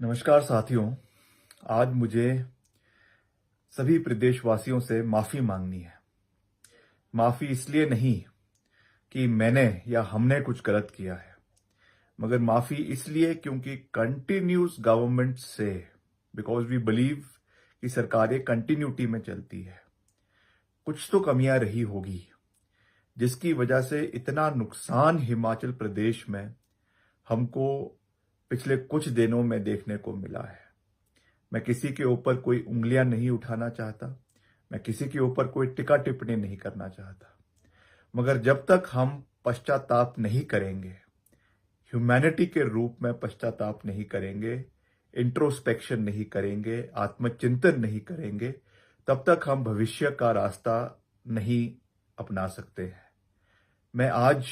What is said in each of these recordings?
नमस्कार साथियों। आज मुझे सभी प्रदेशवासियों से माफ़ी मांगनी है। माफ़ी इसलिए नहीं कि मैंने या हमने कुछ गलत किया है, मगर माफ़ी इसलिए क्योंकि कंटिन्यूस गवर्नमेंट से, बिकॉज वी बिलीव कि सरकारें कंटिन्यूटी में चलती है, कुछ तो कमियां रही होगी जिसकी वजह से इतना नुकसान हिमाचल प्रदेश में हमको पिछले कुछ दिनों में देखने को मिला है। मैं किसी के ऊपर कोई उंगलियां नहीं उठाना चाहता, मैं किसी के ऊपर कोई टिक्का टिप्पणी नहीं करना चाहता, मगर जब तक हम पश्चाताप नहीं करेंगे, ह्यूमैनिटी के रूप में पश्चाताप नहीं करेंगे, इंट्रोस्पेक्शन नहीं करेंगे, आत्मचिंतन नहीं करेंगे, तब तक हम भविष्य का रास्ता नहीं अपना सकते हैं। मैं आज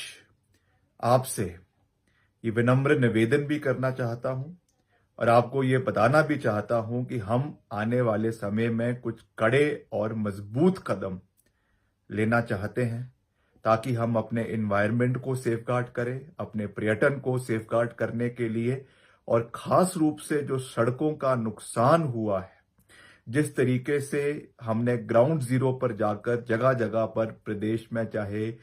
आपसे ये विनम्र निवेदन भी करना चाहता हूं और आपको ये बताना भी चाहता हूं कि हम आने वाले समय में कुछ कड़े और मजबूत कदम लेना चाहते हैं ताकि हम अपने एनवायरनमेंट को सेफगार्ड करें, अपने पर्यटन को सेफगार्ड करने के लिए, और खास रूप से जो सड़कों का नुकसान हुआ है, जिस तरीके से हमने ग्राउंड जीरो पर जाकर जगह जगह पर प्रदेश में, चाहे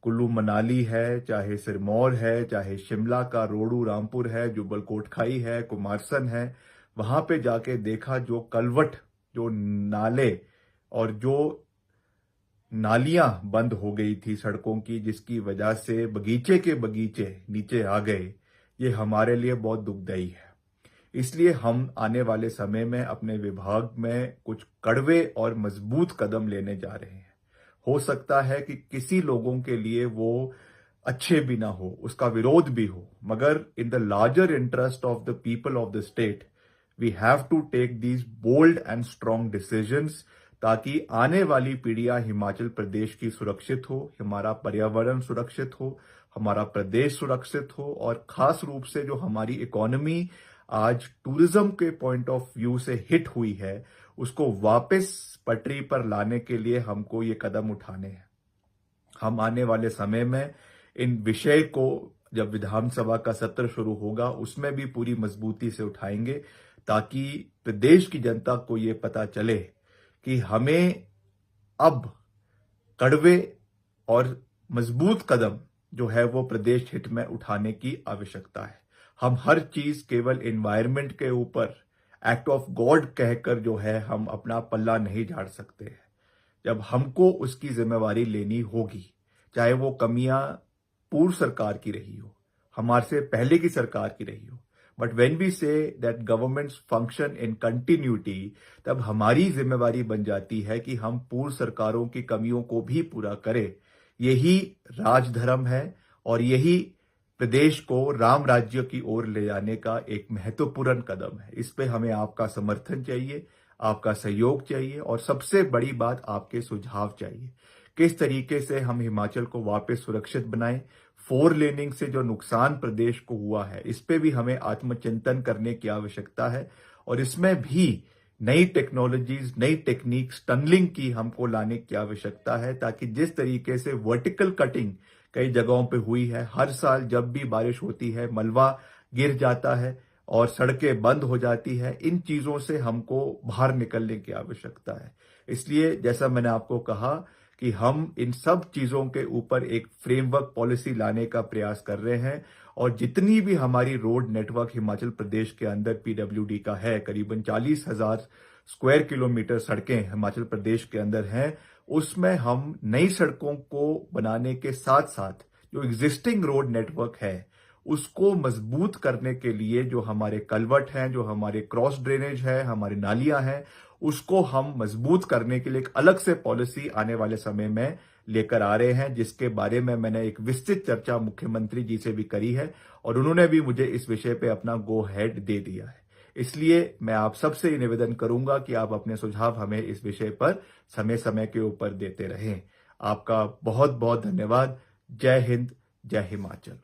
कुल्लू मनाली है, चाहे सिरमौर है, चाहे शिमला का रोडू रामपुर है, जुब्बल कोटखाई है, कुमारसन है, वहां पे जाके देखा जो कलवट, जो नाले और जो नालियां बंद हो गई थी सड़कों की, जिसकी वजह से बगीचे के बगीचे नीचे आ गए, ये हमारे लिए बहुत दुखदाई है। इसलिए हम आने वाले समय में अपने विभाग में कुछ कड़वे और मजबूत कदम लेने जा रहे हैं। हो सकता है कि किसी लोगों के लिए वो अच्छे भी ना हो, उसका विरोध भी हो, मगर in the larger interest of the people of the state we have to take these bold and strong decisions, ताकि आने वाली पीढ़ियां हिमाचल प्रदेश की सुरक्षित हो, हमारा पर्यावरण सुरक्षित हो, हमारा प्रदेश सुरक्षित हो, और खास रूप से जो हमारी इकोनॉमी आज टूरिज्म के पॉइंट ऑफ व्यू से हिट हुई है, उसको वापस पटरी पर लाने के लिए हमको ये कदम उठाने हैं। हम आने वाले समय में इन विषय को, जब विधानसभा का सत्र शुरू होगा, उसमें भी पूरी मजबूती से उठाएंगे, ताकि प्रदेश की जनता को ये पता चले कि हमें अब कड़वे और मजबूत कदम जो है वो प्रदेश हित में उठाने की आवश्यकता है। हम हर चीज केवल एनवायरनमेंट के ऊपर एक्ट ऑफ गॉड कहकर जो है हम अपना पल्ला नहीं झाड़ सकते हैं। जब हमको उसकी जिम्मेवारी लेनी होगी, चाहे वो कमियां पूर्व सरकार की रही हो, हमारे से पहले की सरकार की रही हो, but when we say that governments function in continuity, तब हमारी जिम्मेवारी बन जाती है कि हम पूर्व सरकारों की कमियों को भी पूरा करें। यही राजधर्म है और यही प्रदेश को राम राज्य की ओर ले जाने का एक महत्वपूर्ण कदम है। इस पे हमें आपका समर्थन चाहिए, आपका सहयोग चाहिए, और सबसे बड़ी बात आपके सुझाव चाहिए। किस तरीके से हम हिमाचल को वापस सुरक्षित बनाएं, 4 लेनिंग से जो नुकसान प्रदेश को हुआ है, इस पे भी हमें आत्मचिंतन करने की आवश्यकता है, और इसमें भी नई टेक्नोलॉजीज, नई टेक्निक्स, टनलिंग की हमको लाने की आवश्यकता है, ताकि जिस तरीके से वर्टिकल कटिंग कई जगहों पे हुई है, हर साल जब भी बारिश होती है मलबा गिर जाता है और सड़कें बंद हो जाती है, इन चीजों से हमको बाहर निकलने की आवश्यकता है। इसलिए जैसा मैंने आपको कहा कि हम इन सब चीजों के ऊपर एक फ्रेमवर्क पॉलिसी लाने का प्रयास कर रहे हैं, और जितनी भी हमारी रोड नेटवर्क हिमाचल प्रदेश के अंदर पीडब्ल्यूडी का है, करीबन 40,000 स्क्वायर किलोमीटर सड़कें हिमाचल प्रदेश के अंदर हैं, उसमें हम नई सड़कों को बनाने के साथ साथ जो एग्जिस्टिंग रोड नेटवर्क है उसको मजबूत करने के लिए जो हमारे कलवट हैं, जो हमारे क्रॉस ड्रेनेज है, हमारी नालियां हैं, उसको हम मजबूत करने के लिए एक अलग से पॉलिसी आने वाले समय में लेकर आ रहे हैं, जिसके बारे में मैंने एक विस्तृत चर्चा मुख्यमंत्री जी से भी करी है, और उन्होंने भी मुझे इस विषय पे अपना गो हेड दे दिया है। इसलिए मैं आप सबसे ये निवेदन करूंगा कि आप अपने सुझाव हमें इस विषय पर समय समय के ऊपर देते रहें। आपका बहुत बहुत धन्यवाद। जय हिंद, जय हिमाचल।